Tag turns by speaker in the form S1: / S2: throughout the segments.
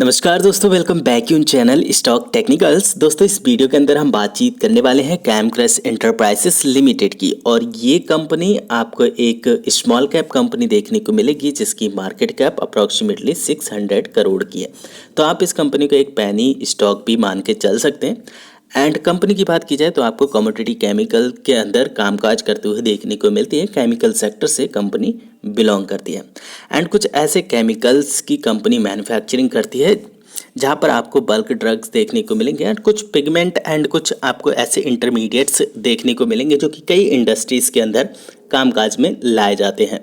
S1: नमस्कार दोस्तों, welcome back यून चैनल स्टॉक टेक्निकल्स। दोस्तों, इस वीडियो के अंदर हम बातचीत करने वाले हैं कैमक्रस एंटरप्राइजेस लिमिटेड की। और ये कंपनी आपको एक स्मॉल कैप कंपनी देखने को मिलेगी जिसकी मार्केट कैप अप्रॉक्सीमेटली 600 करोड़ की है। तो आप इस कंपनी को एक पैनी स्टॉक भी मान के चल सकते हैं। एंड कंपनी की बात की जाए तो आपको कमोडिटी केमिकल के अंदर कामकाज करते हुए देखने को मिलती है। केमिकल सेक्टर से कंपनी बिलोंग करती है एंड कुछ ऐसे केमिकल्स की कंपनी मैन्युफैक्चरिंग करती है जहाँ पर आपको बल्क ड्रग्स देखने को मिलेंगे एंड कुछ पिगमेंट एंड कुछ आपको ऐसे इंटरमीडिएट्स देखने को मिलेंगे जो कि कई इंडस्ट्रीज़ के अंदर कामकाज में लाए जाते हैं।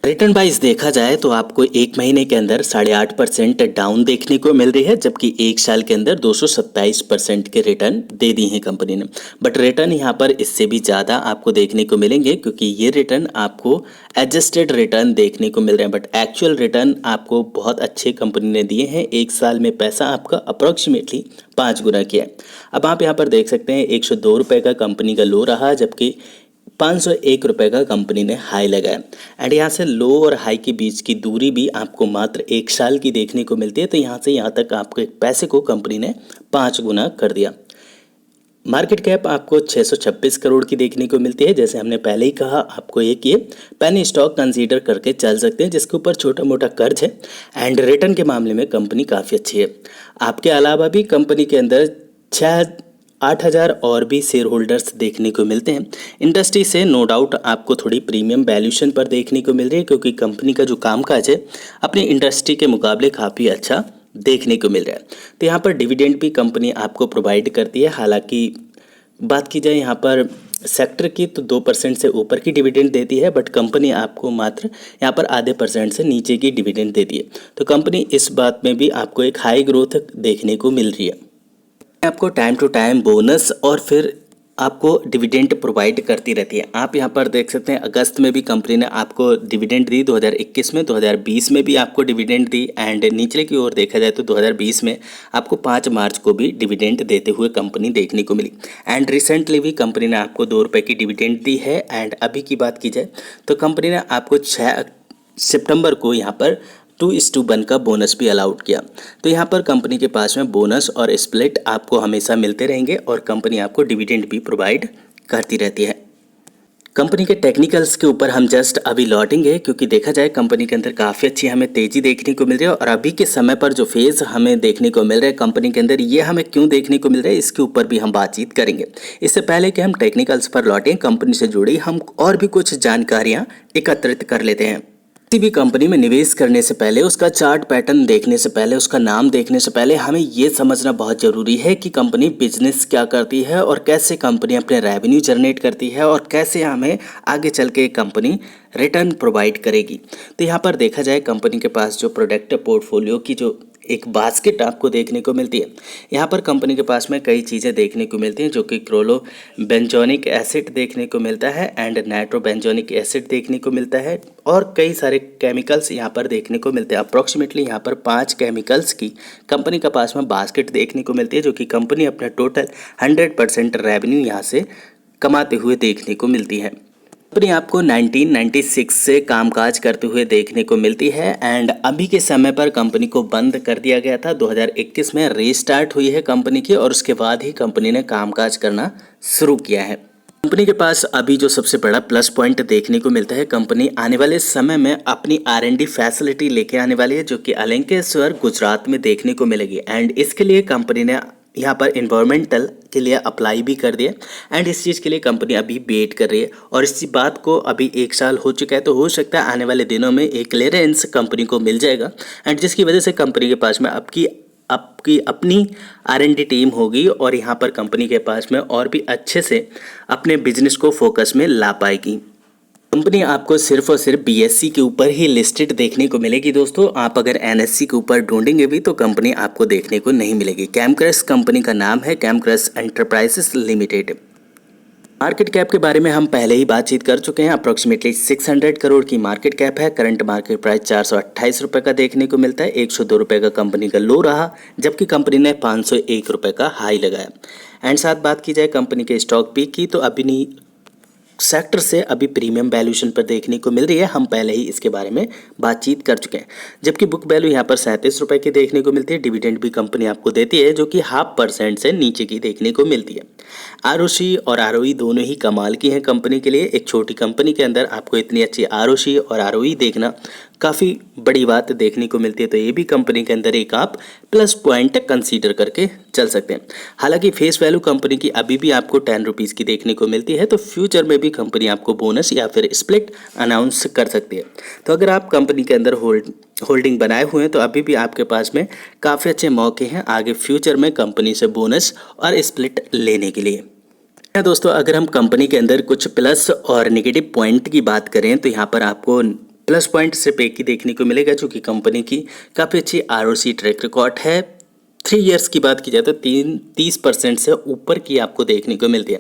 S1: रिटर्न वाइज देखा जाए तो आपको एक महीने के अंदर 8.5% डाउन देखने को मिल रही है, जबकि एक साल के अंदर 227% के रिटर्न दे दी हैं कंपनी ने। बट रिटर्न यहाँ पर इससे भी ज़्यादा आपको देखने को मिलेंगे क्योंकि ये रिटर्न आपको एडजस्टेड रिटर्न देखने को मिल रहे हैं। बट एक्चुअल रिटर्न आपको बहुत अच्छे कंपनी ने दिए हैं। एक साल में पैसा आपका अप्रॉक्सीमेटली 5 गुना किया है। अब आप यहाँ पर देख सकते हैं 102 रुपये का कंपनी का लो रहा, जबकि 501 रुपये का कंपनी ने हाई लगाया। एंड यहाँ से लो और हाई के बीच की दूरी भी आपको मात्र एक साल की देखने को मिलती है। तो यहाँ से यहाँ तक आपको एक पैसे को कंपनी ने 5 गुना कर दिया। मार्केट कैप आपको 626 करोड़ की देखने को मिलती है। जैसे हमने पहले ही कहा, आपको एक ये पेनी स्टॉक कंसीडर करके चल सकते हैं जिसके ऊपर छोटा मोटा कर्ज है एंड रिटर्न के मामले में कंपनी काफ़ी अच्छी है। आपके अलावा भी कंपनी के अंदर 8,000 और भी शेयर होल्डर्स देखने को मिलते हैं। इंडस्ट्री से नो डाउट आपको थोड़ी प्रीमियम वैल्यूशन पर देखने को मिल रही है क्योंकि कंपनी का जो कामकाज है अपनी इंडस्ट्री के मुकाबले काफ़ी अच्छा देखने को मिल रहा है। तो यहाँ पर डिविडेंड भी कंपनी आपको प्रोवाइड करती है। हालांकि बात की जाए यहाँ पर सेक्टर की तो 2% से ऊपर की डिविडेंड देती है, बट कंपनी आपको मात्र यहाँ पर आधे % से नीचे की डिविडेंड देती है। तो कंपनी इस बात में भी आपको एक हाई ग्रोथ देखने को मिल रही है। आपको टाइम टू टाइम बोनस और फिर आपको डिविडेंड प्रोवाइड करती रहती है। आप यहाँ पर देख सकते हैं अगस्त में भी कंपनी ने आपको डिविडेंड दी, 2021 में, 2020 में भी आपको डिविडेंड दी एंड निचले की ओर देखा जाए तो 2020 में आपको 5 मार्च को भी डिविडेंड देते हुए कंपनी देखने को मिली। एंड रिसेंटली भी कंपनी ने आपको 2 रुपये की डिविडेंड दी है। एंड अभी की बात की जाए तो कंपनी ने आपको 6 सितंबर को यहाँ पर 2:1 का बोनस भी अलाउड किया। तो यहाँ पर कंपनी के पास में बोनस और स्प्लिट आपको हमेशा मिलते रहेंगे और कंपनी आपको डिविडेंड भी प्रोवाइड करती रहती है। कंपनी के टेक्निकल्स के ऊपर हम जस्ट अभी लौटेंगे क्योंकि देखा जाए कंपनी के अंदर काफ़ी अच्छी हमें तेज़ी देखने को मिल रही है और अभी के समय पर जो फेज़ हमें देखने को मिल रहा है कंपनी के अंदर, ये हमें क्यों देखने को मिल रहा है इसके ऊपर भी हम बातचीत करेंगे। इससे पहले कि हम टेक्निकल्स पर लौटें, कंपनी से जुड़ी हम और भी कुछ जानकारियाँ एकत्रित कर लेते हैं। किसी भी कंपनी में निवेश करने से पहले, उसका चार्ट पैटर्न देखने से पहले, उसका नाम देखने से पहले हमें ये समझना बहुत ज़रूरी है कि कंपनी बिजनेस क्या करती है और कैसे कंपनी अपने रेवेन्यू जनरेट करती है और कैसे हमें आगे चल के कंपनी रिटर्न प्रोवाइड करेगी। तो यहाँ पर देखा जाए कंपनी के पास जो प्रोडक्ट पोर्टफोलियो की जो एक बास्केट आपको देखने को मिलती है, यहाँ पर कंपनी के पास में कई चीज़ें देखने को मिलती हैं जो कि क्लोरोबेंजोनिक एसिड देखने को मिलता है एंड नाइट्रोबेंजोनिक एसिड देखने को मिलता है और कई सारे केमिकल्स यहाँ पर देखने को मिलते हैं। अप्रॉक्सीमेटली यहाँ पर 5 केमिकल्स की कंपनी के पास में बास्केट देखने को मिलती है जो कि कंपनी अपना टोटल 100% रेवेन्यू यहाँ से कमाते हुए देखने को मिलती है। कंपनी आपको 1996 से कामकाज करते हुए देखने को मिलती है एंड अभी के समय पर कंपनी को बंद कर दिया गया था। 2021 में रीस्टार्ट हुई है कंपनी की और उसके बाद ही कंपनी ने कामकाज करना शुरू किया है। कंपनी के पास अभी जो सबसे बड़ा प्लस पॉइंट देखने को मिलता है, कंपनी आने वाले समय में अपनी R&D फैसिलिटी लेके आने वाली है जो कि अलंकेश्वर गुजरात में देखने को मिलेगी एंड इसके लिए कंपनी ने यहाँ पर इन्वायरमेंटल के लिए अप्लाई भी कर दिया एंड इस चीज़ के लिए कंपनी अभी वेट कर रही है और इसी बात को अभी 1 साल हो चुका है। तो हो सकता है आने वाले दिनों में एक क्लियरेंस कंपनी को मिल जाएगा एंड जिसकी वजह से कंपनी के पास में आपकी अपनी R&D टीम होगी और यहाँ पर कंपनी के पास में और भी अच्छे से अपने बिजनेस को फोकस में ला पाएगी। कंपनी आपको सिर्फ और सिर्फ BSE के ऊपर ही लिस्टेड देखने को मिलेगी दोस्तों। आप अगर NSE के ऊपर ढूंढेंगे भी तो कंपनी आपको देखने को नहीं मिलेगी। कैमक्रस कंपनी का नाम है, कैमक्रस एंटरप्राइजेस लिमिटेड। मार्केट कैप के बारे में हम पहले ही बातचीत कर चुके हैं। अप्रॉक्सीमेटली 600 करोड़ की मार्केट कैप है। करंट मार्केट प्राइस 428 रुपये का देखने को मिलता है। 102 रुपये का कंपनी का लो रहा, जबकि कंपनी ने 501 रुपये का हाई लगाया। एंड साथ बात की जाए कंपनी के स्टॉक पीक की तो अभी नहीं सेक्टर से अभी प्रीमियम वैल्यूएशन पर देखने को मिल रही है। हम पहले ही इसके बारे में बातचीत कर चुके हैं। जबकि बुक वैल्यू यहाँ पर 37 रुपये की देखने को मिलती है। डिविडेंड भी कंपनी आपको देती है जो कि 0.5% से नीचे की देखने को मिलती है। आरओसी और आरओई दोनों ही कमाल की हैं कंपनी के लिए। एक छोटी कंपनी के अंदर आपको इतनी अच्छी आरओसी और आरओई देखना काफ़ी बड़ी बात देखने को मिलती है। तो ये भी कंपनी के अंदर एक आप प्लस पॉइंट कंसीडर करके चल सकते हैं। हालांकि फेस वैल्यू कंपनी की अभी भी आपको 10 रुपीज़ की देखने को मिलती है। तो फ्यूचर में भी कंपनी आपको बोनस या फिर स्प्लिट अनाउंस कर सकती है। तो अगर आप कंपनी के अंदर होल्डिंग बनाए हुए हैं तो अभी भी आपके पास में काफ़ी अच्छे मौके हैं आगे फ्यूचर में कंपनी से बोनस और स्प्लिट लेने के लिए। दोस्तों, अगर हम कंपनी के अंदर कुछ प्लस और नेगेटिव पॉइंट की बात करें तो यहाँ पर आपको प्लस पॉइंट सिर्फ एक ही देखने को मिलेगा जो कि कंपनी की काफ़ी अच्छी आरओसी ट्रैक रिकॉर्ड है। 3 इयर्स की बात की जाए तो 30% से ऊपर की आपको देखने को मिलती है।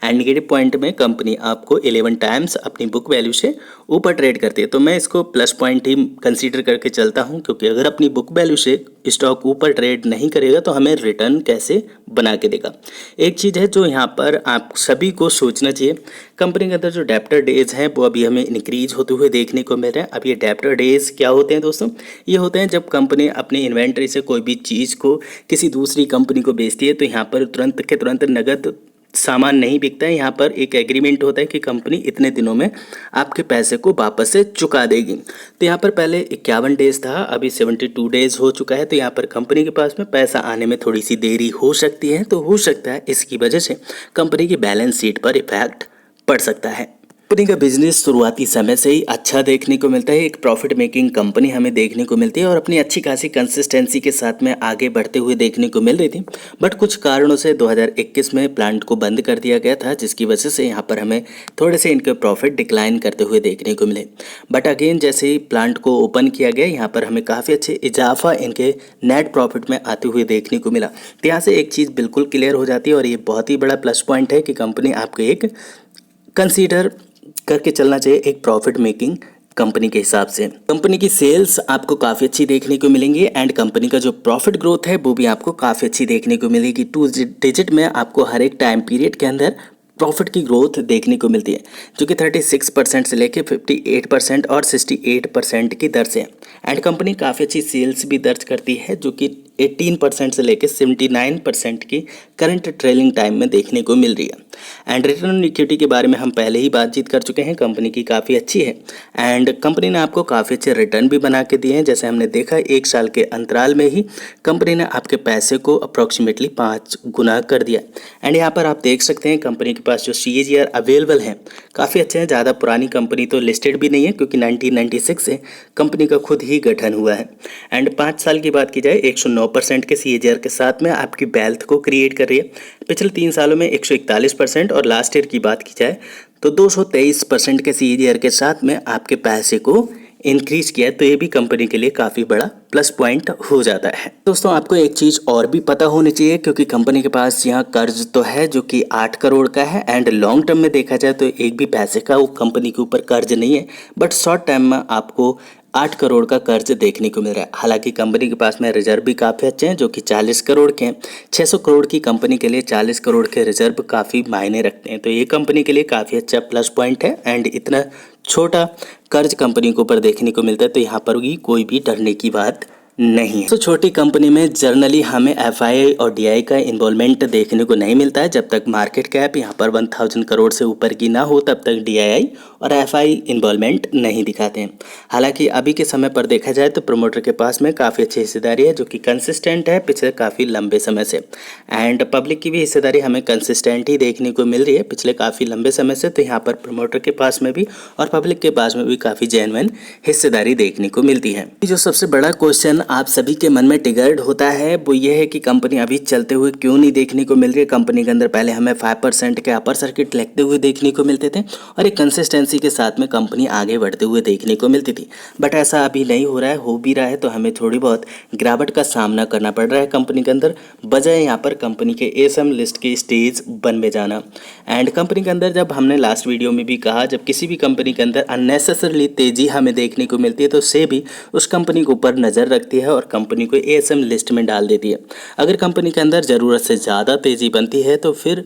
S1: एंड नेगेटिव पॉइंट में कंपनी आपको 11 टाइम्स अपनी बुक वैल्यू से ऊपर ट्रेड करती है। तो मैं इसको प्लस पॉइंट ही कंसीडर करके चलता हूं, क्योंकि अगर अपनी बुक वैल्यू से स्टॉक ऊपर ट्रेड नहीं करेगा तो हमें रिटर्न कैसे बना के देगा। एक चीज़ है जो यहाँ पर आप सभी को सोचना चाहिए, कंपनी के अंदर जो डेप्टर डेज हैं वो अभी हमें इंक्रीज होते हुए देखने को मिल रहे हैं। अब ये डेप्टर डेज क्या होते हैं दोस्तों? ये होते हैं जब कंपनी अपनी इन्वेंट्री से कोई भी चीज़ को किसी दूसरी कंपनी को बेचती है तो यहाँ पर तुरंत के तुरंत नगद सामान नहीं बिकता है। यहाँ पर एक एग्रीमेंट होता है कि कंपनी इतने दिनों में आपके पैसे को वापस से चुका देगी। तो यहाँ पर पहले 51 डेज था, अभी 72 डेज हो चुका है। तो यहाँ पर कंपनी के पास में पैसा आने में थोड़ी सी देरी हो सकती है। तो हो सकता है इसकी वजह से कंपनी की बैलेंस शीट पर इफेक्ट पड़ सकता है। कंपनी का बिजनेस शुरुआती समय से ही अच्छा देखने को मिलता है। एक प्रॉफिट मेकिंग कंपनी हमें देखने को मिलती है और अपनी अच्छी खासी कंसिस्टेंसी के साथ में आगे बढ़ते हुए देखने को मिल रही थी। बट कुछ कारणों से 2021 में प्लांट को बंद कर दिया गया था, जिसकी वजह से यहाँ पर हमें थोड़े से इनके प्रॉफिट डिक्लाइन करते हुए देखने को मिले। बट अगेन जैसे ही प्लांट को ओपन किया गया, यहाँ पर हमें काफ़ी अच्छे इजाफा इनके नेट प्रॉफिट में आते हुए देखने को मिला। तो यहाँ से एक चीज़ बिल्कुल क्लियर हो जाती है और ये बहुत ही बड़ा प्लस पॉइंट है कि कंपनी आपको एक कंसीडर करके चलना चाहिए एक प्रॉफिट मेकिंग कंपनी के हिसाब से। कंपनी की सेल्स आपको काफ़ी अच्छी देखने को मिलेंगी एंड कंपनी का जो प्रॉफिट ग्रोथ है वो भी आपको काफ़ी अच्छी देखने को मिलेगी। 2 डिजिट में आपको हर एक टाइम पीरियड के अंदर प्रॉफिट की ग्रोथ देखने को मिलती है, जो कि 36% से लेके 58% और 68% की दर से है। एंड कंपनी काफ़ी अच्छी सेल्स भी दर्ज करती है, जो कि 18% से लेके 79% की करंट ट्रेलिंग टाइम में देखने को मिल रही है। एंड रिटर्न ऑन इक्विटी के बारे में हम पहले ही बातचीत कर चुके हैं, कंपनी की काफ़ी अच्छी है एंड कंपनी ने आपको काफ़ी अच्छे रिटर्न भी बना के दिए हैं। जैसे हमने देखा 1 साल के अंतराल में ही कंपनी ने आपके पैसे को अप्रॉक्सीमेटली 5 गुना कर दिया। एंड यहाँ पर आप देख सकते हैं कंपनी के पास जो CAGR अवेलेबल है काफ़ी अच्छे हैं। ज़्यादा पुरानी कंपनी तो लिस्टेड भी नहीं है, क्योंकि 1996 से कंपनी का खुद ही गठन हुआ है। एंड 5 साल की बात की जाए 109% के CAGR के साथ में आपकी वेल्थ को क्रिएट कर रही है। पिछले 3 सालों में 141% और लास्ट ईयर की बात की जाए तो 223% के CAGR के साथ में आपके पैसे को इंक्रीज किया है। तो ये भी कंपनी के लिए काफ़ी बड़ा प्लस पॉइंट हो जाता है। दोस्तों, आपको एक चीज़ और भी पता होनी चाहिए, क्योंकि कंपनी के पास यहाँ कर्ज तो है जो कि 8 करोड़ का है एंड लॉन्ग टर्म में देखा जाए तो एक भी पैसे का वो कंपनी के ऊपर कर्ज नहीं है। बट शॉर्ट टर्म में आपको 8 करोड़ का कर्ज देखने को मिल रहा है। हालांकि कंपनी के पास में रिजर्व भी काफ़ी अच्छे हैं, जो कि 40 करोड़ के हैं। 600 करोड़ की कंपनी के लिए 40 करोड़ के रिजर्व काफ़ी मायने रखते हैं। तो ये कंपनी के लिए काफ़ी अच्छा प्लस पॉइंट है एंड इतना छोटा कर्ज कंपनी के ऊपर देखने को मिलता है, तो यहाँ पर भी कोई भी डरने की बात नहीं है। तो छोटी कंपनी में जनरली हमें FI और DI का इन्वॉल्वमेंट देखने को नहीं मिलता है। जब तक मार्केट कैप यहाँ पर 1000 करोड़ से ऊपर की ना हो तब तक DI और FI इन्वॉल्वमेंट नहीं दिखाते हैं। हालांकि अभी के समय पर देखा जाए तो प्रमोटर के पास में काफ़ी अच्छी हिस्सेदारी है, जो कि कंसिस्टेंट है पिछले काफ़ी लंबे समय से। एंड पब्लिक की भी हिस्सेदारी हमें कंसिस्टेंट ही देखने को मिल रही है पिछले काफ़ी लंबे समय से। तो यहाँ पर प्रमोटर के पास में भी और पब्लिक के पास में भी काफ़ी जेन्युइन हिस्सेदारी देखने को मिलती है। जो सबसे बड़ा क्वेश्चन आप सभी के मन में ट्रिगर्ड होता है वो ये है कि कंपनी अभी चलते हुए क्यों नहीं देखने को मिल रही है। कंपनी के अंदर पहले हमें 5% के अपर सर्किट लगते हुए देखने को मिलते थे और एक कंसिस्टेंसी के साथ में कंपनी आगे बढ़ते हुए देखने को मिलती थी। बट ऐसा अभी नहीं हो रहा है। हो भी रहा है तो हमें थोड़ी बहुत गिरावट का सामना करना पड़ रहा है कंपनी के अंदर, बजाय यहाँ पर कंपनी के ASM लिस्ट के स्टेज 1 में जाना। एंड कंपनी के अंदर जब हमने लास्ट वीडियो में भी कहा, जब किसी भी कंपनी के अंदर अननेसेसरली तेज़ी हमें देखने को मिलती है तो सेबी उस कंपनी के ऊपर नज़र रखती है और कंपनी को ASM लिस्ट में डाल देती है। अगर कंपनी के अंदर ज़रूरत से ज़्यादा तेज़ी बनती है तो फिर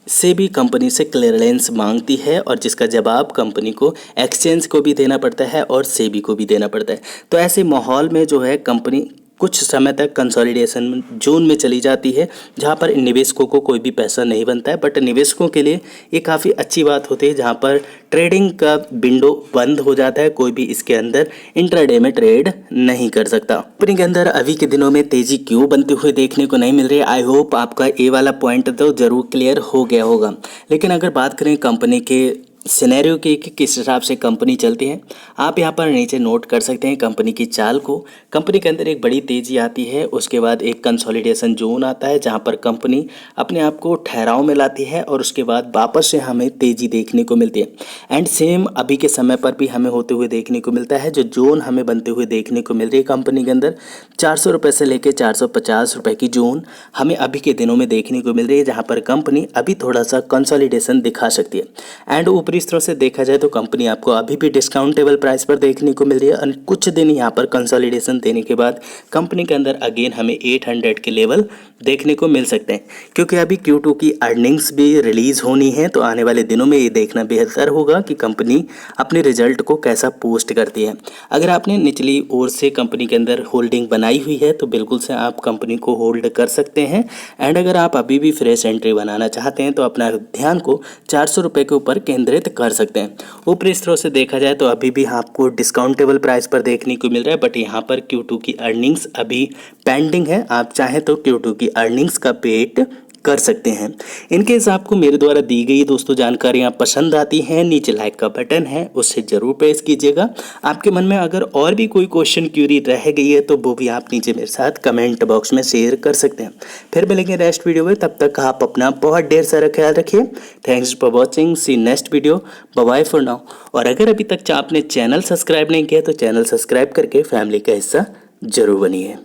S1: सेबी कंपनी से क्लियरेंस मांगती है और जिसका जवाब कंपनी को एक्सचेंज को भी देना पड़ता है और सेबी को भी देना पड़ता है। तो ऐसे माहौल में जो है कंपनी कुछ समय तक कंसोलिडेशन जोन में चली जाती है, जहां पर निवेशकों को कोई भी पैसा नहीं बनता है। बट निवेशकों के लिए ये काफ़ी अच्छी बात होती है, जहां पर ट्रेडिंग का विंडो बंद हो जाता है, कोई भी इसके अंदर इंट्राडे में ट्रेड नहीं कर सकता। कंपनी के अंदर अभी के दिनों में तेजी क्यों बनती हुई देखने को नहीं मिल रही है, आई होप आपका ये वाला पॉइंट तो जरूर क्लियर हो गया होगा। लेकिन अगर बात करें कंपनी के सिनेरियो की कि किस हिसाब से कंपनी चलती है, आप यहाँ पर नीचे नोट कर सकते हैं कंपनी की चाल को। कंपनी के अंदर एक बड़ी तेज़ी आती है, उसके बाद एक कंसोलिडेशन जोन आता है जहाँ पर कंपनी अपने आप को ठहराव में लाती है और उसके बाद वापस से हमें तेज़ी देखने को मिलती है। एंड सेम अभी के समय पर भी हमें होते हुए देखने को मिलता है, जो जोन हमें बनते हुए देखने को मिल रही है कंपनी के अंदर 400 रुपये से लेकर 450 रुपये की जोन हमें अभी के दिनों में देखने को मिल रही है, जहाँ पर कंपनी अभी थोड़ा सा कंसोलिडेशन दिखा सकती है। एंड ऊपरी इस तरह से देखा जाए तो कंपनी आपको अभी भी डिस्काउंटेबल प्राइस पर देखने को मिल रही है और कुछ दिन यहाँ पर कंसोलिडेशन देने के बाद कंपनी के अंदर अगेन हमें 800 के लेवल देखने को मिल सकते हैं, क्योंकि अभी Q2 की अर्निंग्स भी रिलीज़ होनी है। तो आने वाले दिनों में ये देखना बेहतर होगा कि कंपनी अपने रिजल्ट को कैसा पोस्ट करती है। अगर आपने निचली ओर से कंपनी के अंदर होल्डिंग बनाई हुई है तो बिल्कुल से आप कंपनी को होल्ड कर सकते हैं। एंड अगर आप अभी भी फ्रेश एंट्री बनाना चाहते हैं तो अपना ध्यान को 400 रुपये के ऊपर केंद्रित कर सकते हैं। ऊपरी स्तरों से देखा जाए तो अभी भी आपको डिस्काउंटेबल प्राइस पर देखने को मिल रहा है, बट यहाँ पर Q2 की अर्निंग्स अभी पेंडिंग है। आप चाहें तो Q2 की अर्निंग्स का वेट कर सकते हैं। इनकेस आपको मेरे द्वारा दी गई दोस्तों जानकारियाँ पसंद आती हैं, नीचे लाइक का बटन है उससे ज़रूर प्रेस कीजिएगा। आपके मन में अगर और भी कोई क्वेश्चन क्यूरी रह गई है तो वो भी आप नीचे मेरे साथ कमेंट बॉक्स में शेयर कर सकते हैं। फिर मिलेंगे नेक्स्ट वीडियो में, तब तक आप अपना बहुत ढेर सारा ख्याल रखिए। Thanks for watching, see next video, bye bye for now. और अगर अभी तक आपने चैनल सब्सक्राइब नहीं किया तो चैनल सब्सक्राइब करके फैमिली का हिस्सा जरूर बनिए।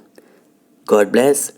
S1: God bless.